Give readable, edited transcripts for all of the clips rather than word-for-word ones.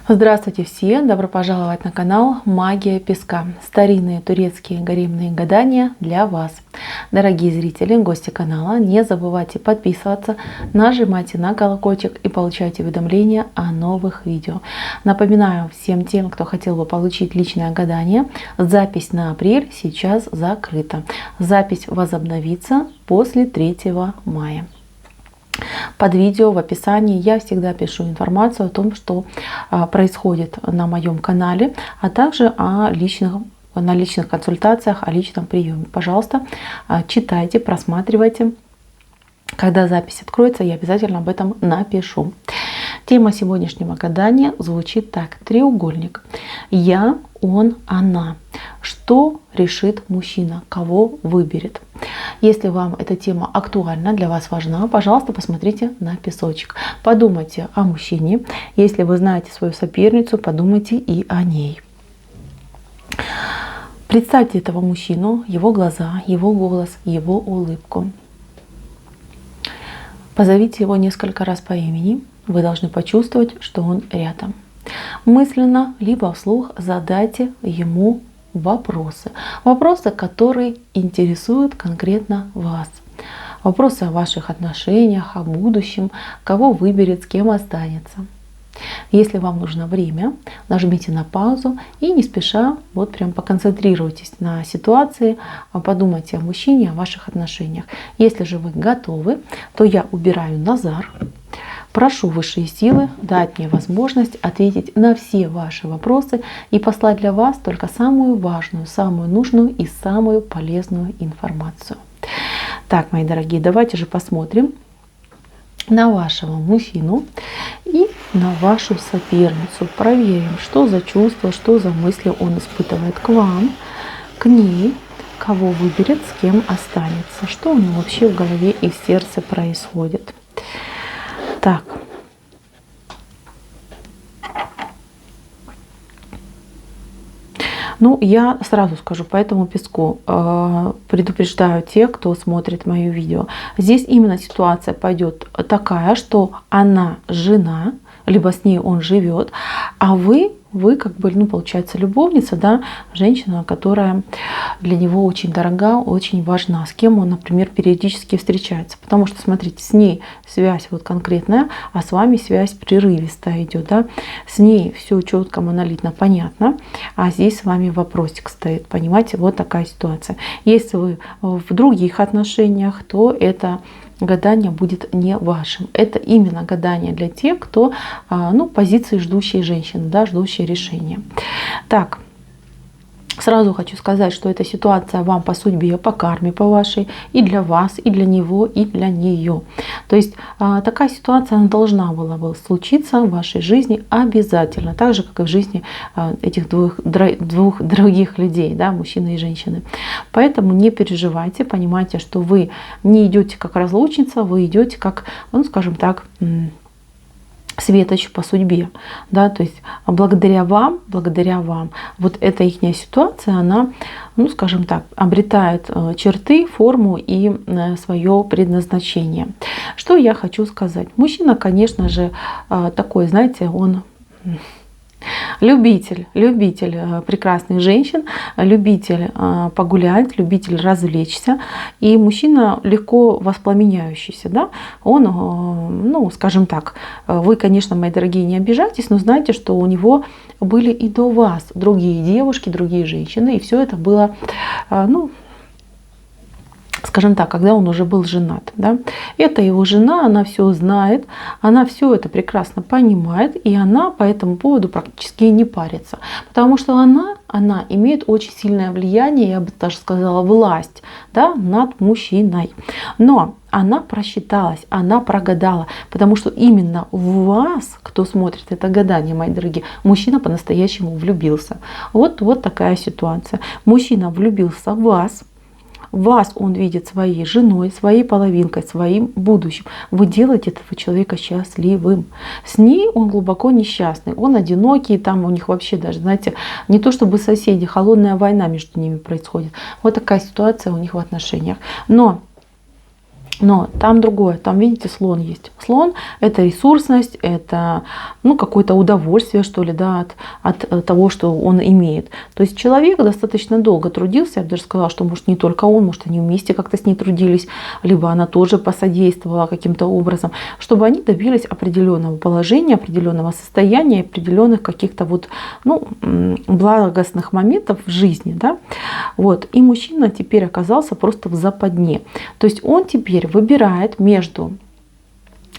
Здравствуйте все! Добро пожаловать на канал Магия Песка. Старинные турецкие гаремные гадания для вас. Дорогие зрители, гости канала, не забывайте подписываться, нажимайте на колокольчик и получайте уведомления о новых видео. Напоминаю всем тем, кто хотел бы получить личное гадание, запись на апрель сейчас закрыта. Запись возобновится после 3 мая. Под видео в описании я всегда пишу информацию о том, что происходит на моем канале, а также на личных консультациях, о личном приеме. Пожалуйста, читайте, просматривайте. Когда запись откроется, я обязательно об этом напишу. Тема сегодняшнего гадания звучит так. Треугольник. Я, он, она. Что решит мужчина? Кого выберет? Если вам эта тема актуальна, для вас важна, пожалуйста, посмотрите на песочек. Подумайте о мужчине. Если вы знаете свою соперницу, подумайте и о ней. Представьте этого мужчину, его глаза, его голос, его улыбку. Позовите его несколько раз по имени. Вы должны почувствовать, что он рядом. Мысленно, либо вслух задайте ему вопросы. Вопросы, которые интересуют конкретно вас. Вопросы о ваших отношениях, о будущем, кого выберет, с кем останется. Если вам нужно время, нажмите на паузу и не спеша вот прям поконцентрируйтесь на ситуации, подумайте о мужчине, о ваших отношениях. Если же вы готовы, то я убираю Назар. Прошу высшие силы дать мне возможность ответить на все ваши вопросы и послать для вас только самую важную, самую нужную и самую полезную информацию. Так, мои дорогие, давайте же посмотрим на вашего мужчину и на вашу соперницу. Проверим, что за чувства, что за мысли он испытывает к вам, к ней, кого выберет, с кем останется, что у него вообще в голове и в сердце происходит. Так. Ну, я сразу скажу по этому песку, предупреждаю тех, кто смотрит мое видео. Здесь именно ситуация пойдет такая, что она жена, либо с ней он живет, а вы как бы, ну, получается, любовница, да, женщина, которая для него очень дорога, очень важна, с кем он, например, периодически встречается. Потому что, смотрите, с ней связь вот конкретная, а с вами связь прерывистая идет, да. С ней все четко, монолитно, понятно, а здесь с вами вопросик стоит, понимаете, вот такая ситуация. Если вы в других отношениях, то это гадание будет не вашим. Это именно гадание для тех, кто, ну, позиции ждущей женщины, да, ждущей решения. Так, сразу хочу сказать, что эта ситуация вам по судьбе, по карме, по вашей, и для вас, и для него, и для нее. То есть такая ситуация, она должна была бы случиться в вашей жизни обязательно, так же, как и в жизни этих двух других людей, да, мужчины и женщины. Поэтому не переживайте, понимайте, что вы не идете как разлучница, вы идете как, ну, скажем так, светоч по судьбе, да, то есть благодаря вам, вот эта их ситуация, она, ну, скажем так, обретает черты, форму и свое предназначение. Что я хочу сказать? Мужчина, конечно же, такой, знаете, он любитель прекрасных женщин, любитель погулять, любитель развлечься. И мужчина легко воспламеняющийся. Да? Он, ну, скажем так, вы, конечно, мои дорогие, не обижайтесь, но знайте, что у него были и до вас другие девушки, другие женщины. И все это было, ну, скажем так, когда он уже был женат. Да? Это его жена, она все знает, она все это прекрасно понимает, и она по этому поводу практически не парится. Потому что она имеет очень сильное влияние, я бы даже сказала, власть, да, над мужчиной. Но она просчиталась, она прогадала, потому что именно в вас, кто смотрит это гадание, мои дорогие, мужчина по-настоящему влюбился. Вот такая ситуация. Мужчина влюбился в вас. Вас он видит своей женой, своей половинкой, своим будущим. Вы делаете этого человека счастливым. С ней он глубоко несчастный, он одинокий, там у них вообще даже, знаете, не то чтобы соседи, холодная война между ними происходит. Вот такая ситуация у них в отношениях. Но Но там другое, там, видите, слон есть. Слон – это ресурсность, это ну, какое-то удовольствие, что ли, да, от того, что он имеет. То есть человек достаточно долго трудился, я бы даже сказала, что, может, не только он, может, они вместе как-то с ней трудились, либо она тоже посодействовала каким-то образом, чтобы они добились определенного положения, определенного состояния, определенных каких-то вот, ну, благостных моментов в жизни, да. Вот. И мужчина теперь оказался просто в западне. То есть он теперь выбирает между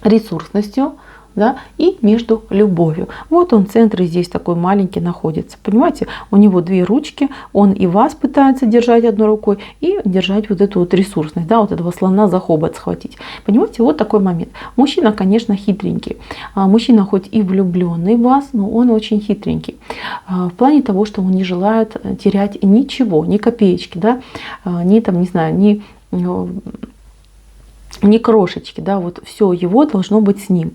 ресурсностью, да, и между любовью. Вот он в центре здесь такой маленький находится. Понимаете, у него две ручки, он и вас пытается держать одной рукой и держать вот эту вот ресурсность, да, вот этого слона за хобот схватить. Понимаете, вот такой момент. Мужчина, конечно, хитренький. Мужчина хоть и влюбленный в вас, но он очень хитренький. В плане того, что он не желает терять ничего, ни копеечки, да, ни там, не знаю, ни крошечки, да, вот все его должно быть с ним.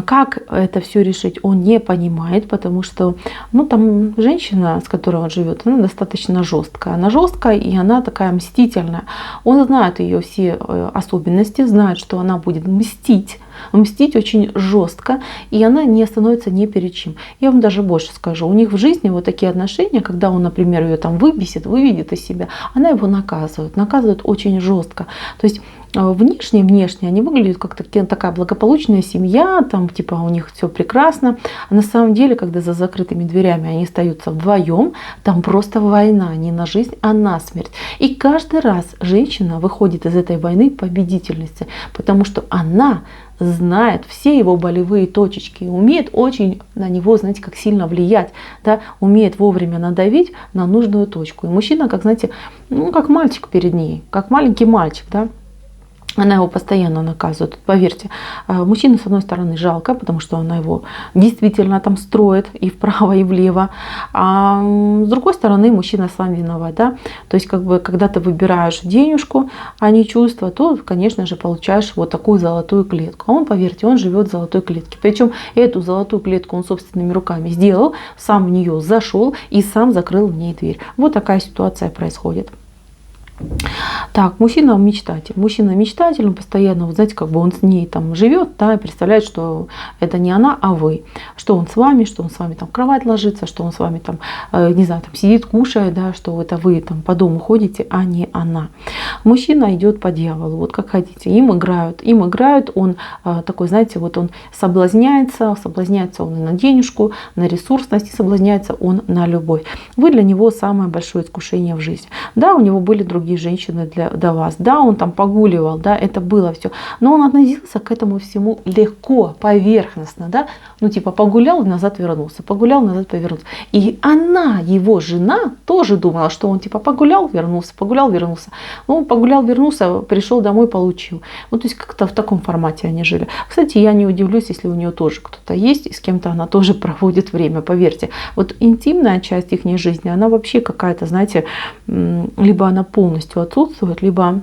Как это все решить, он не понимает, потому что, ну, там женщина, с которой он живет, она достаточно жесткая. Она жесткая и она такая мстительная. Он знает ее все особенности, знает, что она будет мстить очень жестко, и она не остановится ни перед чем. Я вам даже больше скажу, у них в жизни вот такие отношения, когда он, например, ее там выбесит, выведет из себя, она его наказывает очень жестко. То есть внешне они выглядят как такая благополучная семья, там типа у них все прекрасно, а на самом деле, когда за закрытыми дверями они остаются вдвоем, там просто война, не на жизнь, а на смерть. И каждый раз женщина выходит из этой войны победительницей, потому что она знает все его болевые точечки, умеет очень на него, знаете, как сильно влиять, да, умеет вовремя надавить на нужную точку. И мужчина, как, знаете, ну, как мальчик перед ней, как маленький мальчик, да. Она его постоянно наказывает. Поверьте, мужчину с одной стороны жалко, потому что она его действительно там строит и вправо, и влево. А с другой стороны, мужчина сам виноват. Да? То есть, как бы, когда ты выбираешь денежку, а не чувства, то, конечно же, получаешь вот такую золотую клетку. А он, поверьте, он живет в золотой клетке. Причем эту золотую клетку он собственными руками сделал, сам в нее зашел и сам закрыл в ней дверь. Вот такая ситуация происходит. Так, мужчина мечтатель, он постоянно, вот знаете, как бы он с ней там живет, да, и представляет, что это не она, а вы. Что он с вами там в кровать ложится, что он с вами там, не знаю, там сидит, кушает, да, что это вы там по дому ходите, а не она. Мужчина идет по дьяволу, вот как хотите, им играют, он такой, знаете, вот он соблазняется он и на денежку, на ресурсность, и соблазняется он на любовь. Вы для него самое большое искушение в жизни. Да, у него были другие женщины до вас, да, он там погуливал, да, это было все, но он относился к этому всему легко, поверхностно, да, ну типа погулял, назад вернулся, погулял, назад повернулся. И она, его жена, тоже думала, что он типа погулял, вернулся, ну погулял, вернулся, пришел домой, получил. Ну то есть как-то в таком формате они жили. Кстати, я не удивлюсь, если у нее тоже кто-то есть, и с кем-то она тоже проводит время, поверьте. Вот интимная часть их жизни, она вообще какая-то, знаете, либо она полностью отсутствует, либо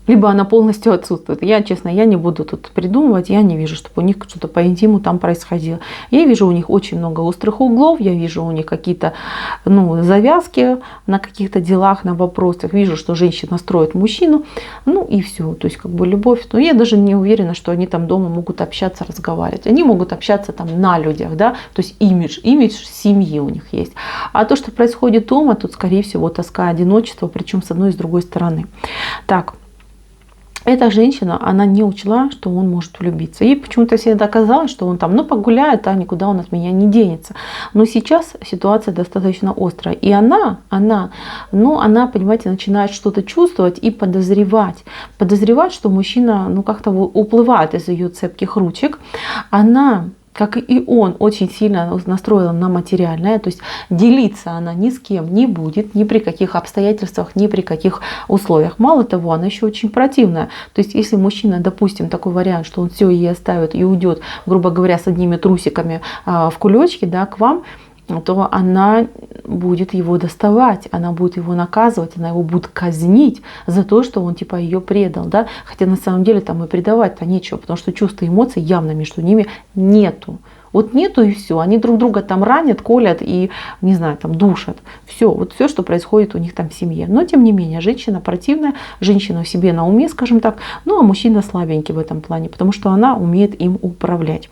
она полностью отсутствует. Я, честно, я не буду тут придумывать, я не вижу, чтобы у них что-то по интиму там происходило. Я вижу у них очень много острых углов, я вижу у них какие-то, ну, завязки на каких-то делах, на вопросах. Вижу, что женщина строит мужчину, ну и все. То есть как бы любовь. Но я даже не уверена, что они там дома могут общаться, разговаривать. Они могут общаться там на людях, да, то есть имидж семьи у них есть. А то, что происходит дома, тут, скорее всего, тоска, одиночество, причем с одной и с другой стороны. Так. Эта женщина, она не учла, что он может влюбиться. Ей почему-то всегда казалось, что он там, ну, погуляет, а никуда он от меня не денется. Но сейчас ситуация достаточно острая. И она, понимаете, начинает что-то чувствовать и подозревать. Подозревать, что мужчина, ну, как-то уплывает из ее цепких ручек. Она, как и он, очень сильно настроена на материальное, то есть делиться она ни с кем не будет, ни при каких обстоятельствах, ни при каких условиях. Мало того, она еще очень противная. То есть если мужчина, допустим, такой вариант, что он все ей оставит и уйдет, грубо говоря, с одними трусиками в кулечке, да, к вам, то она будет его доставать, она будет его наказывать, она его будет казнить за то, что он типа ее предал, да, хотя на самом деле там и предавать-то нечего, потому что чувства и эмоций явно между ними нету. Вот нету и все. Они друг друга там ранят, колят и, не знаю, там душат. Все, вот все, что происходит у них там в семье. Но тем не менее, женщина противная, женщина в себе на уме, скажем так. Ну а мужчина слабенький в этом плане, потому что она умеет им управлять.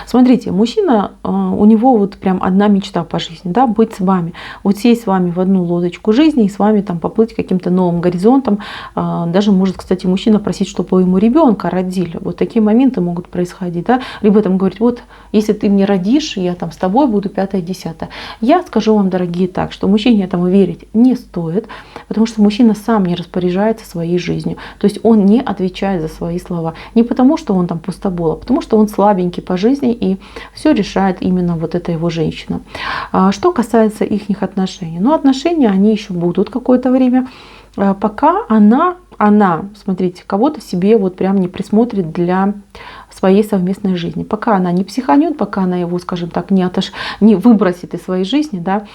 Смотрите, мужчина, у него вот прям одна мечта по жизни, да, быть с вами. Вот сесть с вами в одну лодочку жизни и с вами там поплыть каким-то новым горизонтом. Даже может, кстати, мужчина просить, чтобы ему ребенка родили. Вот такие моменты могут происходить, да. Либо там говорить, вот если ты мне родишь, я там с тобой буду 5-10. Я скажу вам, дорогие, так, что мужчине этому верить не стоит, потому что мужчина сам не распоряжается своей жизнью. То есть он не отвечает за свои слова. Не потому, что он там пустобол, а потому что он слабенький по жизни, и все решает именно вот эта его женщина. Что касается их отношений. Ну, отношения, они еще будут какое-то время, пока она, смотрите, кого-то себе вот прям не присмотрит для своей совместной жизни. Пока она не психанет, пока она его, скажем так, не выбросит из своей жизни, да,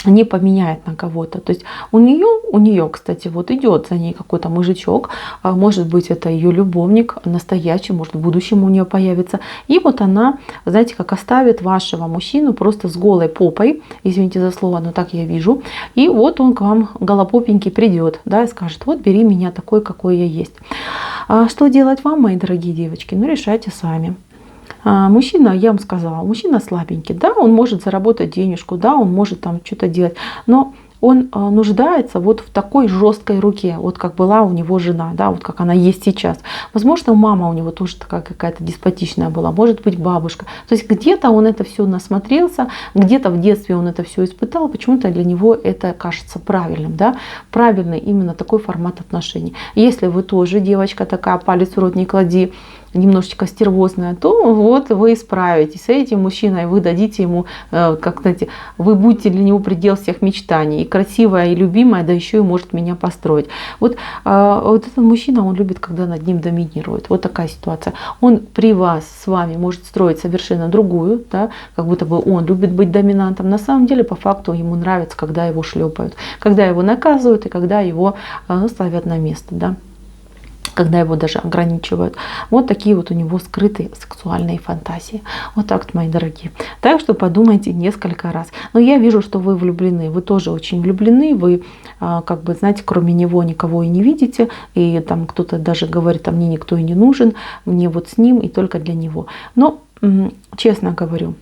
не поменяет на кого-то. То есть у нее, кстати, вот идет за ней какой-то мужичок, может быть, это ее любовник настоящий, может, в будущем у нее появится. И вот она, знаете, как оставит вашего мужчину просто с голой попой, извините за слово, но так я вижу. И вот он к вам голопопенький придет, да, и скажет, вот бери меня такой, какой я есть. Что делать вам, мои дорогие девочки? Ну, решайте сами. Мужчина, я вам сказала, мужчина слабенький, да, он может заработать денежку, да, он может там что-то делать, но он нуждается вот в такой жесткой руке, вот как была у него жена, да, вот как она есть сейчас. Возможно, мама у него тоже такая какая-то деспотичная была, может быть, бабушка. То есть где-то он это все насмотрелся, где-то в детстве он это все испытал, почему-то для него это кажется правильным, да, правильный именно такой формат отношений. Если вы тоже девочка такая, палец в рот не клади, немножечко стервозная, то вот вы справитесь с этим мужчиной, вы дадите ему, как знаете, вы будете для него предел всех мечтаний, и красивая, и любимая, да еще и может меня построить. Вот этот мужчина, он любит, когда над ним доминирует. Вот такая ситуация. Он при вас, с вами может строить совершенно другую, да, как будто бы он любит быть доминантом. На самом деле, по факту, ему нравится, когда его шлепают, когда его наказывают и когда его ставят на место, да, когда его даже ограничивают. Вот такие вот у него скрытые сексуальные фантазии. Вот так вот, мои дорогие. Так что подумайте несколько раз. Но я вижу, что вы влюблены. Вы тоже очень влюблены. Вы, как бы, знаете, кроме него никого и не видите. И там кто-то даже говорит, а мне никто и не нужен. Мне вот с ним и только для него. Но, честно говорю,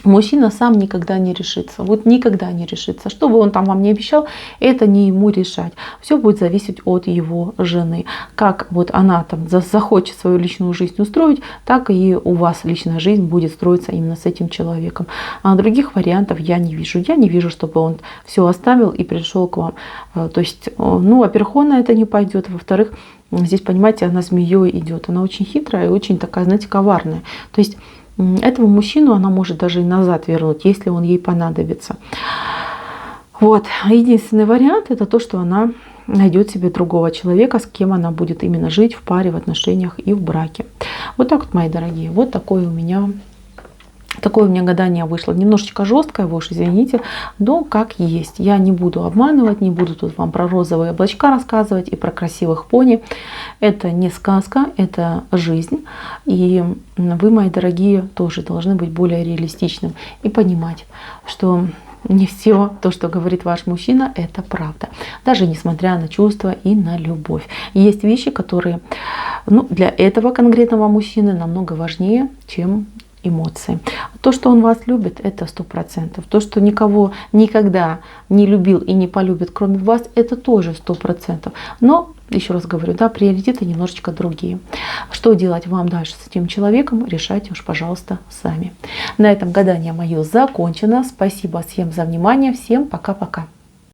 мужчина сам никогда не решится. Вот никогда не решится. Что бы он там вам не обещал, это не ему решать. Все будет зависеть от его жены. Как вот она там захочет свою личную жизнь устроить, так и у вас личная жизнь будет строиться именно с этим человеком. А других вариантов я не вижу. Я не вижу, чтобы он все оставил и пришел к вам. То есть, ну, во-первых, он на это не пойдет. Во-вторых, здесь, понимаете, она змеей идет. Она очень хитрая и очень такая, знаете, коварная. То есть этого мужчину она может даже и назад вернуть, если он ей понадобится. Вот. Единственный вариант — это то, что она найдет себе другого человека, с кем она будет именно жить в паре, в отношениях и в браке. Вот так вот, мои дорогие. Вот такое у меня гадание вышло. Немножечко жесткое, вы уж извините, но как есть. Я не буду обманывать, не буду тут вам про розовые облачка рассказывать и про красивых пони. Это не сказка, это жизнь. И вы, мои дорогие, тоже должны быть более реалистичным и понимать, что не все то, что говорит ваш мужчина, это правда. Даже несмотря на чувства и на любовь. Есть вещи, которые, ну, для этого конкретного мужчины намного важнее, чем эмоции. То, что он вас любит, это 100%. То, что никого никогда не любил и не полюбит, кроме вас, это тоже 100%. Но, еще раз говорю, да, приоритеты немножечко другие. Что делать вам дальше с этим человеком, решайте уж, пожалуйста, сами. На этом гадание мое закончено. Спасибо всем за внимание. Всем пока-пока.